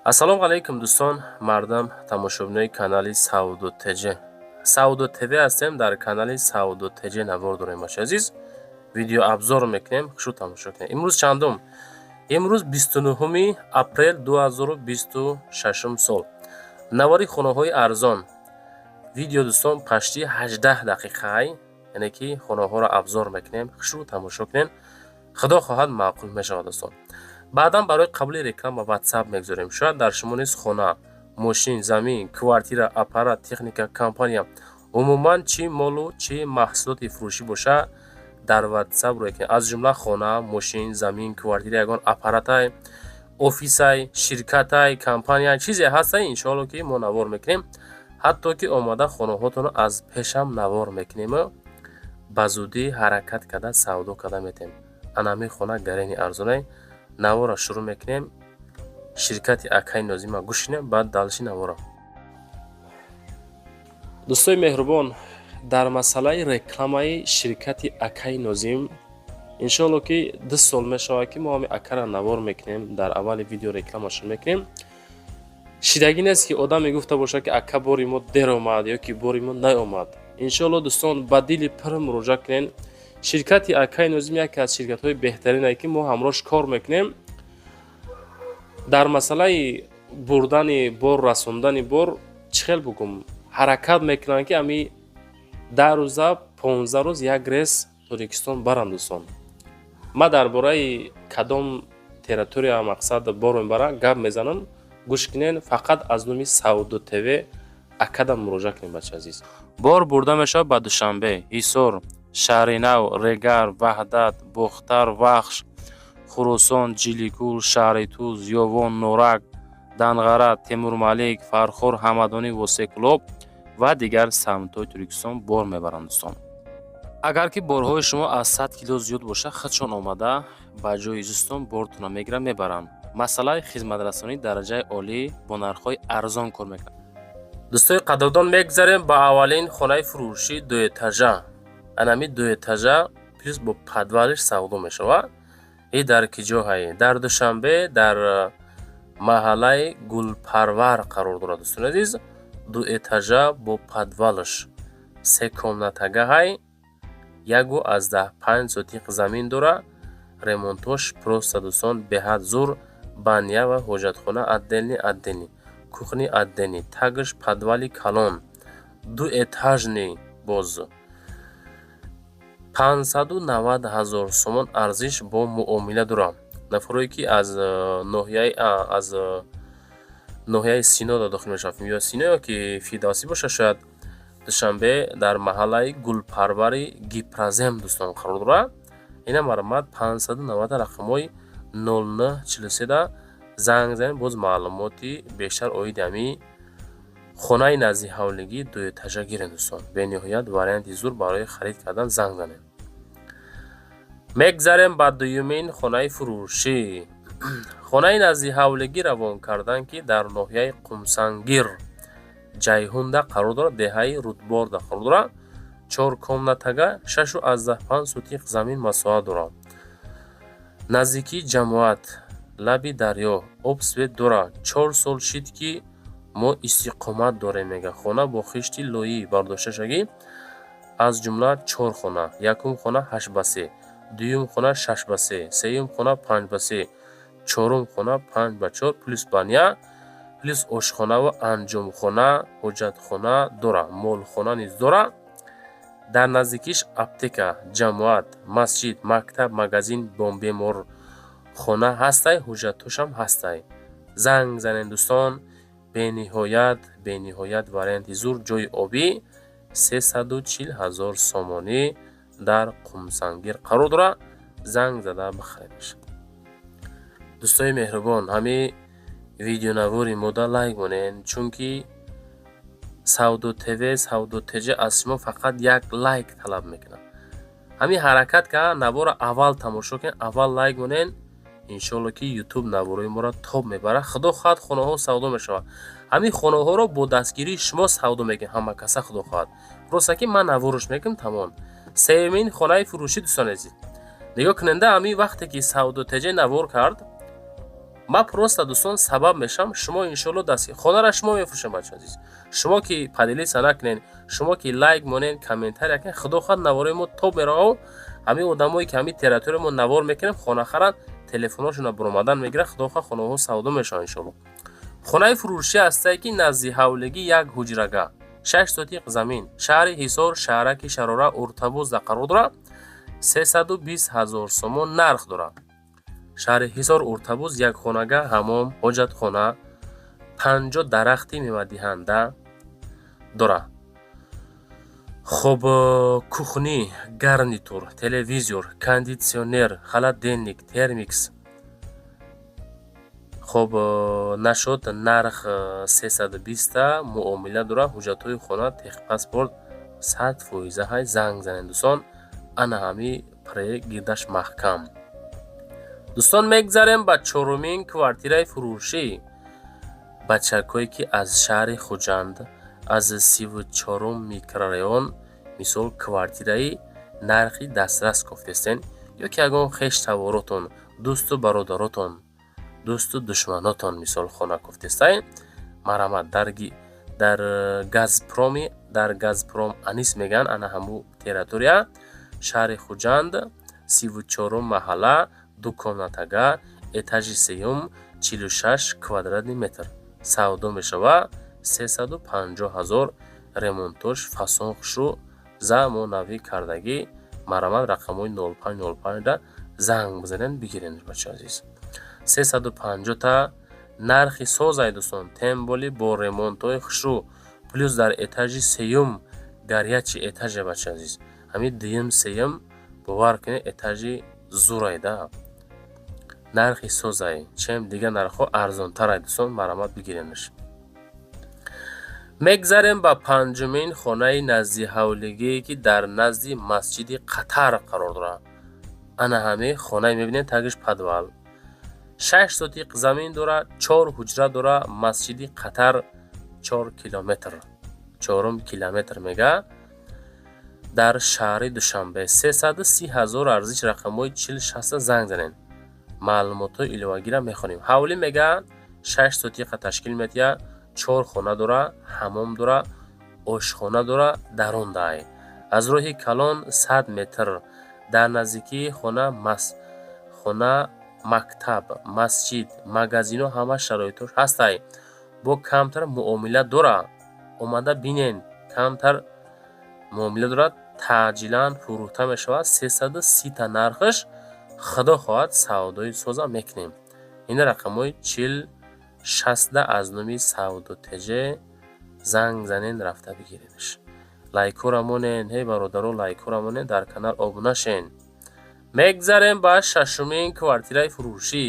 ассалому алайкум дӯстон, мардам тамошобинои канали Сауду ТЖ. Сауду ТВ ҳастем. Дар канали Сауду ТЖ навор дорем бошед азиз. Видео обзор мекунем, хушу тамошо кунем. Имрӯз чандум? Имрӯз 29 апрел 2026 сол. Навори хонаҳои арзон. Видео дӯстон пашти 18 дақиқаи, яъне ки хонаҳоро абзор мекунем, хушу тамошо кунем. Худо хоҳад маъқул мешавад дӯстон. баъдан барои қабули реклама WhatsApp мегзорем. шояд дар шумо низ хона, мошин, замин, квартира, аппарат, техника, компания, умуман чӣ молу чӣ маҳсулоти фурӯшӣ боша, дар WhatsApp рӯй кунед. Аз ҷумла хона, мошин, замин, квартира, ягон аппаратай, офисай, ширкатай, компания, чизе ҳастай, иншоалло ки мо навор мекунем. ҳатто ки омада хонаҳотонро аз пешам навор мекунем. ба зудӣ ҳаракат карда савдо карда метем. анами хона гарени арзонай. навора шурӯъ мекунем. ширкати Акай Нозима гӯш кунем, баъд далши навора. дӯстои меҳрубон, дар масъалаи рекламаи ширкати Акай Нозим иншоалло ки 2 сол мешавад ки мо ҳами Акара навор мекунем. дар аввали видео рекламашро мекунем. шидагӣ нест ки одаме гуфта бошад ки Ака бори мо дер омад ё ки бори мо наомад. иншоалло дӯстон ба дили пир муроҷиат кунем. ширкати Акай Нозим яке аз ширкатҳои беҳтарине ки мо ҳамроҳш кор мекунем. дар масъалаи бурдани бор, расондани бор чӣ хел бугум ҳаракат мекунанд ки ами 10 рӯза 15 рӯз як рейс Торикистон баранд дӯстон. ма дар бораи кадом территория мақсад бор мебарам гап мезанам. гӯш кунен, фақат аз номи Сауду ТВ Акада муроҷиат кунед бача азиз. бор бурда мешавад ба Душанбе, Ҳисор, Шаҳри Нав, Регар, Ваҳдат, Бохтар, Вахш, Хурусон, Ҷиликул, Шаҳри Туз, Ёвон, Норак, Данғара, Темурмалик, Фархор, Ҳамадонӣ, Восекулоб ва дигар самтҳои Туркистон бор мебаранд дӯстон. агар ки борҳои шумо аз 100 кило зиёд боша, худшон омада ба ҷои изистон бортонро мегиранд, мебаранд. масъалаи хизматрасонии дараҷаи олӣ бо нархҳои арзон кор мекунад. дӯстои қадрдон, мегзарем ба аввалин хонаи фурӯши дуэтажа. анами дуэтажа плюс бо подвалиш савдо мешавад. и дар ки ҷоҳае? Дар Душанбе, дар маҳаллаи Гулпарвар қарор дорад дӯстони азиз. дуэтажа бо подвалаш 3 комнатагаҳай, 1,5 сотиқ замин дора. ремонтош просто дӯстон беҳад зур. баня ва ҳоҷатхона отдельни, кухни отдельни, тагш подвали калон, дуэтажни боз 590 000 сомон арзиш бо муомила дора. нафаре ки аз ноҳияи Сино дохил мешавад, ё Сино ё ки Фидавсӣ боша, шояд Душанбе дар маҳаллаи Гулпарвари Гипрозем дӯстон қарор дорад. ина маромад 590 рақамҳои 0943 да занг занед, боз маълумоти бештар оиди ами хонаи назди ҳавлигӣ дуэтажа гирем дӯстон. бениҳоят варианти зур барои харид кардан занг занед. мегзарем ба дуюмин хонаи фурӯшӣ. хонаи назди ҳавлигӣ равон кардан ки дар ноҳияи Қумсангир ҷайҳунда қарор дорад, деҳаи Рудборда қарор дорад. 4 комнатага 6,5 сотиқ замин масоҳат дорад. наздикии ҷамоат, лаби дарё, обсвет дорад. 4 сол шид ки мо истиқомат дорем мега. хона бо хишти лоӣ бардошташагӣ, аз ҷумла 4 хона. якум хона 8x3, дуюм хона 6x3, сеюм хона 5x3, чорум хона 5x4 плюс баня плюс ошхона ва анҷомхона, ҳоҷатхона дора. молхона низ дора. дар наздикиш аптека, ҷамоат, масҷид, мактаб, магазин, бомбеморхона ҳастай, ҳоҷатошам ҳастай. занг занед дӯстон. бениҳоят варианти зур. ҷои обӣ 340 000 сомонӣ дар Қумсангир қарор дорад. занг зада бихаред. дӯстои меҳрубон, ҳами видеонавори мода лайк монед, чунки Сауду ТВ, Сауду ТЖ аз шумо фақат як лайк талаб мекунад. ҳами ҳаракат ка навора аввал тамошо кунед, аввал лайк монед. иншоалло ки ютуб навораи моро тоб мебарад. худо хоҳад хонаҳо савдо мешавад. ҳамин хонаҳоро бо дастгирии шумо савдо мекунед. ҳама каса худо хоҳад. роста ки ман навораш мекунам тамом. сеюмин хонаи фурӯшӣ дӯстон азиз. нигоҳ кунанда ҳамин вақте ки Сауду ТЖ навор кард, ма просто дӯстон сабаб мешам шумо иншоалло дасти хонара шумо мефурӯшем бачаҳо азиз. Шумо ки падилиса накунен, шумо ки лайк монен, комментария кунен, худохоҳ навораи мо тоб меравад. Ҳамин одамое ки ҳамин территорияи мо навор мекунем, хонахаран телефонҳошона буромадан мегирад, худохоҳ хонаҳо савдо мешаванд иншоалло. Хонаи фурӯшӣ ҳастае ки назди ҳавлигӣ як ҳуҷрага 6 сотиқ замин, шаҳри Ҳисор, шаҳраки Шарора, Уртабузда қарор дорад. 320 000 сомон нарх дорад. шаҳри Ҳисор, Уртабуз як хонага, ҳамом, ҳоҷатхона, 50 дарахти мевадиҳанда дорад. хоб кухни, гарнитур, телевизор, кондитсионер, холодильник, термикс. хоб нашуд нарх 320 муомила дорад. ҳуҷҷатҳои хона, техпаспорт 100% ҳай занг занед дӯстон. ана ҳами проект гирдаш маҳкам. дӯстон мегзарем ба чорумин квартираи фурӯшӣ. бачакҳое ки аз шаҳри Хуҷанд, аз 34 микрорайон, мисол квартираи нархи дастрас кофтестен, ё ки ягон хештаворотон, дӯсту бародаротон, дӯсту душманотон мисол хона кофтестайн, марамат дар газпроми, дар газпром анис меган, ана ҳаму территория, шаҳри Хуҷанд, 34 маҳалла, дукомнатага, этажи сеюм, 46 квадратный метр. савдо мешава 350 000 ремонтош фасон хушрӯ замонавӣ кардагӣ. марамат рақамҳои 0505 да занг бизанен бигирен бачаҳо азиз. 350 та нархи созай дӯстон, темболи бо ремонтҳои хушрӯ плюс дар этажи сеюм гарячи этаже бачаҳо азиз. ҳамин дуюм сеюм бовар кунед этажи зурайда. нархи созай чем дига нархҳо арзонтарай дӯстон, марамат бигиренаш. мегзарем ба панҷумин хонаи назди ҳавлигие ки дар назди масҷиди Қатар қарор дорад. ана ҳамин хонаи мебинед тагиш подвал. 6 сотиқ замин дорад, 4 ҳуҷра дорад. масҷиди Қатар 4 километр. 4 километр мега. дар шаҳри Душанбе 330 000 арзиш рақамҳои 40-60 занг занен. маълумотҳои иловагира мехонем. ҳавлӣ мега 6 сотиқа ташкил метиҳад, 4 хона дора, ҳамом дора, ошхона дора, дарун дай. аз роҳи калон 100 метр дар наздикии хона мактаб, масҷид, магазино ҳама шароитош ҳастай. бо камтар муомила дора. омада бинен, камтар муомила дорад. таъҷилан фурӯхта мешавад. 330 та нархаш. худо хоҳад савдои соза мекунем. ин рақамҳои 40-60 аз номи савдотеҷе занг занен рафта бигиренаш. лайкора монен, ҳей бародаро, лайкора монен, дар канал обуна шен. мегзарем ба шашумин квартираи фурӯшӣ.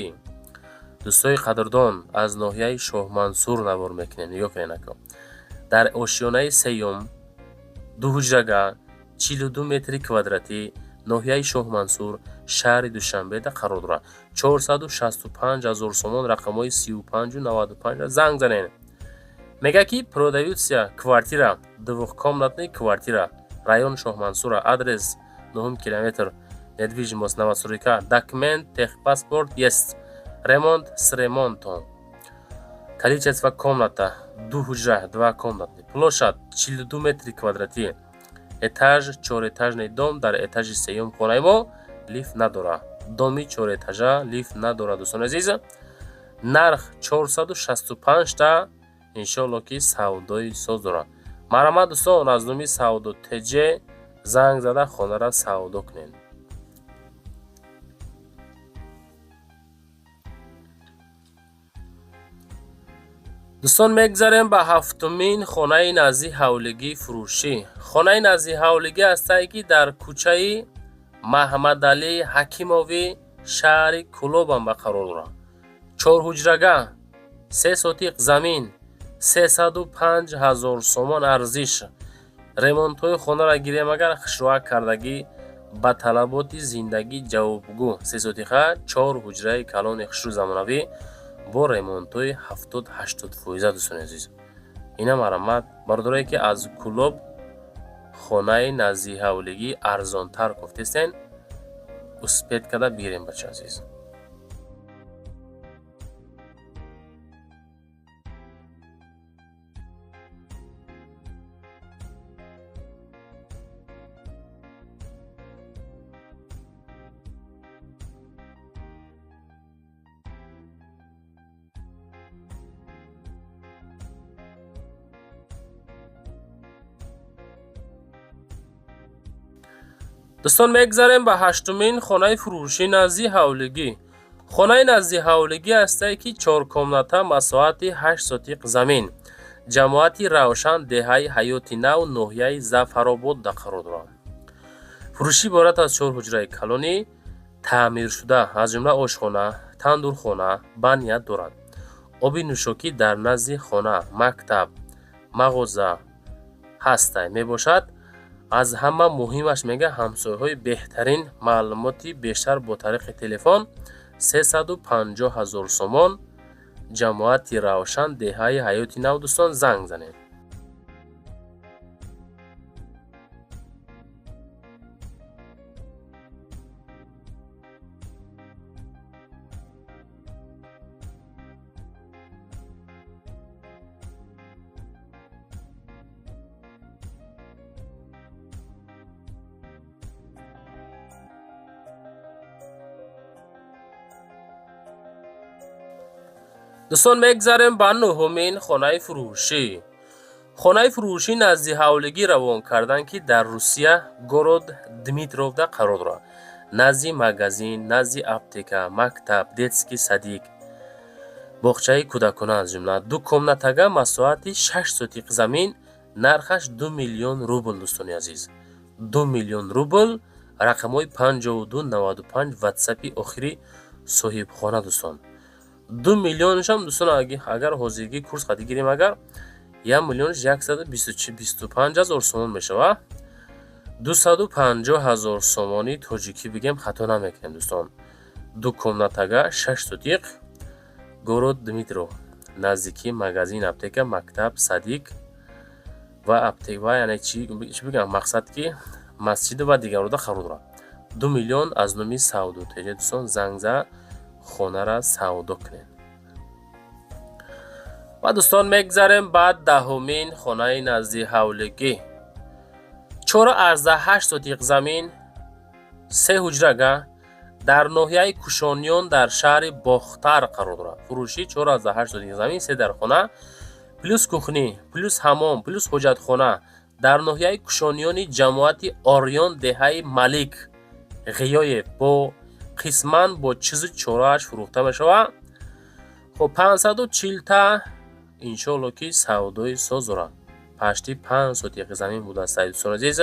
дӯстои қадрдон, аз ноҳияи Шоҳмансур навор мекунем. нигоҳ кунед ака. дар ошёнаи сеюм 2 ҳуҷрага 42 метри квадратӣ, ноҳияи Шоҳмансур, шаҳри Душанбеда қарор дорад. 465 000 сомон рақамҳои 35-95 занг занен. мега ки продавсия квартира, двухкомнатный квартира, район Шоҳмансура, адрес 9 километр, недвижимость новостройка, документ, техпаспорт есть, ремонт с ремонтом. количество комната 2 ҳуҷра, 2 комнатный, площадь 42 метри квадратӣ, этаж 4этажный дом. дар этажи сеюм хонаи мо лифт надора. доми 4 этажа лифт надора дӯстон азиз. нарх 465 та иншоалло ки савдои соз дора. марамат дӯстон, аз номи савдотеҷе занг зада хонара савдо кунед. дӯстон мегзарем ба ҳафтумин хонаи назди ҳавлигии фурӯшӣ. хонаи назди ҳавлигӣ ҳастае ки дар кӯчаи Маҳмадалӣ Ҳакимовӣ, шаҳри Кӯлобам қарор дорад. 4 ҳуҷрага 3 сотиқ замин, 305 000 сомон арзиш. ремонтҳои хонара гирем агар хушроҳак кардагӣ ба талаботи зиндагӣ ҷавобгӯ. 3 сотиқа 4 ҳуҷраи калони хушрӯ замонавӣ бо ремонтҳои 70-80% дӯстон азиз. ина марамат бародарое ки аз Кӯлоб хонаи назди ҳавлигӣ арзонтар кофтестен, успед када бигирем бача азиз. дӯстон, мегзарем ба ҳаштумин хонаи фурӯшӣ назди ҳавлигӣ. хонаи назди ҳавлигӣ ҳастае ки 4 комната, масоҳати 8 сотиқ замин, ҷамоати равшан, деҳаи ҳаёти нав, ноҳияи Зафарободда қарор дорад. фурӯшӣ иборат аз 4 ҳуҷраи калонӣ таъмиршуда, аз ҷумла ошхона, тандурхона, баня дорад. оби нӯшокӣ дар назди хона, мактаб, мағоза ҳастай мебошад. аз ҳама муҳимаш мега ҳамсояҳои беҳтарин. маълумоти бештар бо тариқи телефон 350 000 сомон, ҷамоати равшан, деҳаи ҳаёти нав. дӯстон, занг занед. дӯстон, мегзарем ба нӯҳумин хонаи фурӯшӣ. хонаи фурӯшӣ назди ҳавлигӣ равон кардан, ки дар Русия, город Дмитровда қарор дорад. назди магазин, назди аптека, мактаб, детский садик, боғчаи кӯдакона аз ҷумла. 2 комнатага, масоҳати 6 сотиқ замин, нархаш 2 миллион рубл. дӯстони азиз, 2 миллион рубл. рақамҳои 5295 ватсапи охири соҳибхона. дӯстон, 2 миллионшам дӯстон, агар ҳозиргӣ курс қади гирем, агар 1 миллион 125 000 сомон мешавад. 250 000 сомони тоҷикӣ бигем хато намекунем. дӯстон, 2 комнатага, 6 сотиқ, город Дмитров, наздики магазин, аптека, мактаб, садик ва аптека, яъне чӣ бигам, мақсад ки масҷид ва дигаруда қарор дорад. 2 миллион аз номи савдо теҷа. дӯстон, занг за хонара савдо кунед. ва дӯстон, мегзарем ба даҳумин хонаи назди ҳавлигӣ. 4,8 сотиқ замин, 3 ҳуҷрага, дар ноҳияи Кушониён дар шаҳри Бохтар қарор дорад. фурӯшӣ 4,8 сотиқ замин, 3 дархона плюс кухнӣ плюс ҳаммом плюс ҳоҷатхона дар ноҳияи Кушониёни ҷамоати Орён, деҳаи Малик Ғиёев, бо қисман бо чизу чорааш фурӯхта мешавад. хоб 540 та иншоалло ки савдои соз дорад. пашти 5 сотиқи замин будааст. дӯстон азиз,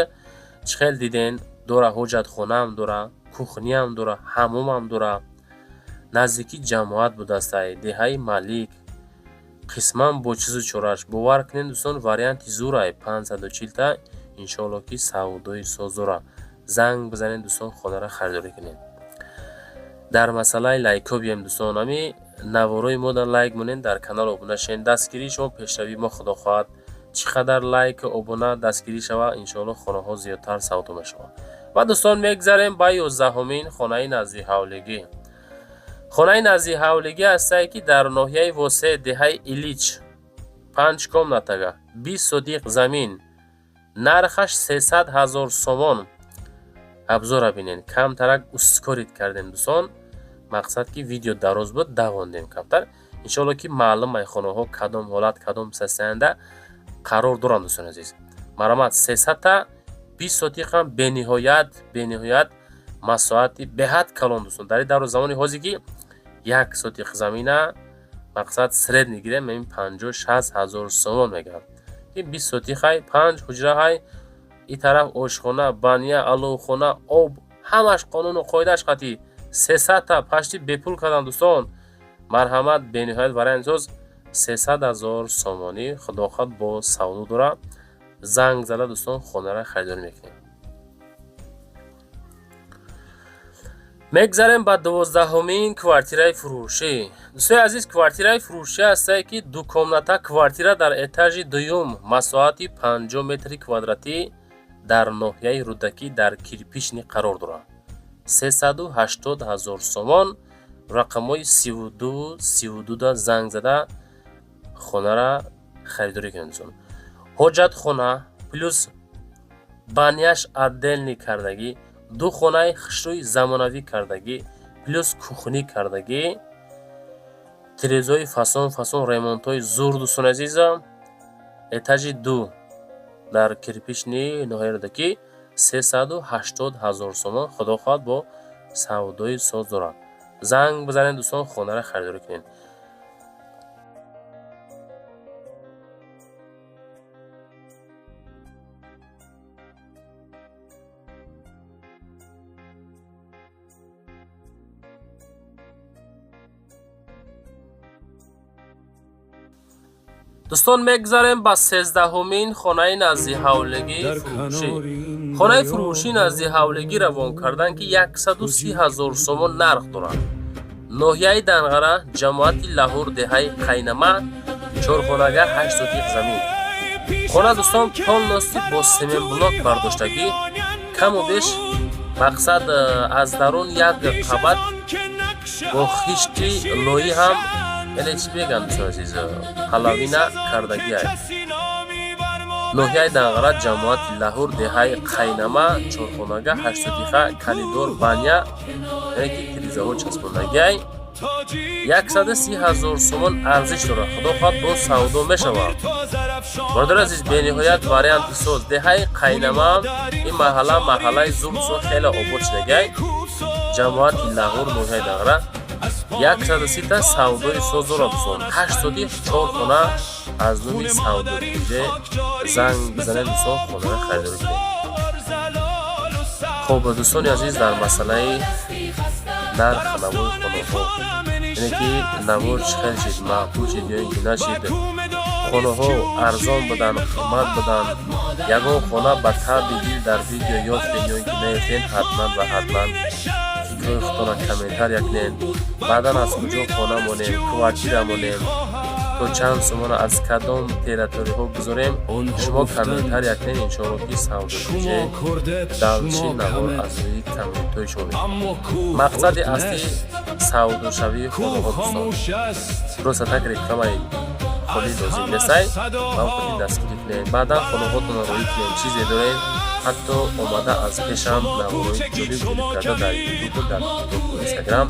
чӣ хел диден? дора ҳоҷатхонаам дора, кухниам дора, ҳаммомам дора, наздики ҷамоат будааст. деҳаи Малик қисман бо чизу чорааш. бовар кунед дӯстон, варианти зурай. 540 та иншоалло ки савдои соз дора. занг бизанед дӯстон, хонара харидорӣ кунед. дар масъалаи лайкҳо бием дӯстон. ами наворои мо дар лайк монед, дар канал обуна шен. дастгирии шумо пешравии мо худо хоҳад. чӣ қадар лайк обуна дастгирӣ шавад, иншоалло хонаҳо зиёдтар савдо мешавад. ва дӯстон, мегзарем ба 11-умин хонаи назди ҳавлигӣ. хонаи назди ҳавлигӣ ҳастае ки дар ноҳияи восеъ, деҳаи Илич, 5 комнатага, 20 сотиқ замин, нархаш 300 000 сомон. абзора бинед, камтарак ускорид кардем дӯстон. мақсад ки видео дароз буд, давондем камтар. иншоалло ки маълум ай хонаҳо кадом ҳолат, кадом состоянида қарор доранд. дӯстон азиз, маромад 300 та 20 сотиқам бениҳоят масоҳати беҳад калон. дӯстон, дар давр замони ҳозир ки 1 сотиқ замина мақсад средни гирем 50-60 000 сомон мегӯяд. ки 20 сотиқай 5 ҳуҷраҳай, ин тараф ошхона, баня, аловхона, об, ҳамаш қонуну қоидааш қатӣ. 300 та пашти бепул кардан. дӯстон, марҳамат, бениҳоят варианти соз 300 000 сомонӣ худохоҳ бо савдо дора. занг зада дӯстон, хонара харидорӣ мекунем. мегзарем ба 12-умин квартираи фурӯшӣ. дӯстони азиз, квартираи фурӯшӣ ҳастае ки 2 комната квартира дар этажи дуюм, масоҳати 50 метри квадратӣ, дар ноҳияи Рӯдакӣ дар кирпични қарор дорад. 380 000 сомон. рақамҳои 32 да занг зада хонара харидорӣ кунед. ҳоҷатхона плюс баняш отдельни кардагӣ, 2 хонаи хушрӯи замонавӣ кардагӣ плюс кухнӣ кардагӣ, тирезои фасон ремонтҳои зур. дӯстон азизам, этажи 2 дар кирпични ноҳияи Рӯдакӣ 380,000 сомон худохоҳад бо савдои соз дорад. занг бизанед дӯстон, хонаро харидорӣ кунед. дӯстон, мегзарем ба 13-умин хонаи назди ҳавлигии фурӯшӣ. хонаи фурӯшӣ назди ҳавлигӣ равон кардан ки 130,000 сомон нарх дорад. ноҳияи Данғара, ҷамоати Лаҳур, деҳаи Қайнама, 4хонага 8 сотиқ замин. хона дӯстон полностью бо семенблок бардоштагӣ, каму беш мақсад аз дарун як қабат бо хишти лои ҳам яъне чӣ мегӯям дӯстон азиз, палавина кардагӣ аст. ноҳияи Данғара, ҷамоати Лаҳур, деҳаи Қайнама, 4хонага 8 сотиқа, калидор баня яъне ки тиризаҳо часпондагӣ 130,000 сомон арзиш дорад. худо хоҳад бо савдо мешавад. бародари азиз, бениҳоят варианти соз. деҳаи Қайнама, ин маҳаллаи зулсо хеле обод шудагӣ. ҷамоати Лаҳур, ноҳияи Данғара 130 савдои соз дорад дӯстон. 8 сотиқ 4 хона аз нӯи савдогире. занг бизанед дӯстон, хонаро харидорӣ кунед. хоб дӯстони азиз, дар масъалаи нарх навои хонаҳо, яъне ки навор чӣ хел шид, маъқул шид ё ин ки нашид, хонаҳо арзон будан, қимат будан, ягон хона ба таби дил дар видео ёфтем ё ин ки наёфтем, ҳатман ва ҳатман фикрҳои худтонро комментария кунед. баъдан аз куҷо хона монем, квартира монем, то чанд сомона аз кадом территорияҳо гузорем, шумо комментария кунед. иншоалло ки савдогиҷе далши навор аз рӯи комментҳои шумо мегирем. мақсади асли савдошавии хонаҳо дӯстон. просто так рекламаи холӣ лозим нестай. ман худӣ дастгирӣ кунед. баъдан хонаҳотонро роӣ кунед. чизе дорем, ҳатто омада аз пешам наворҳои ҷолиб карда дар ютуб, дар тикток, инстаграм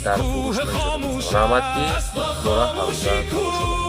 дар фурӯш меҷорем. раҳмат ки бора ҳавза тамошо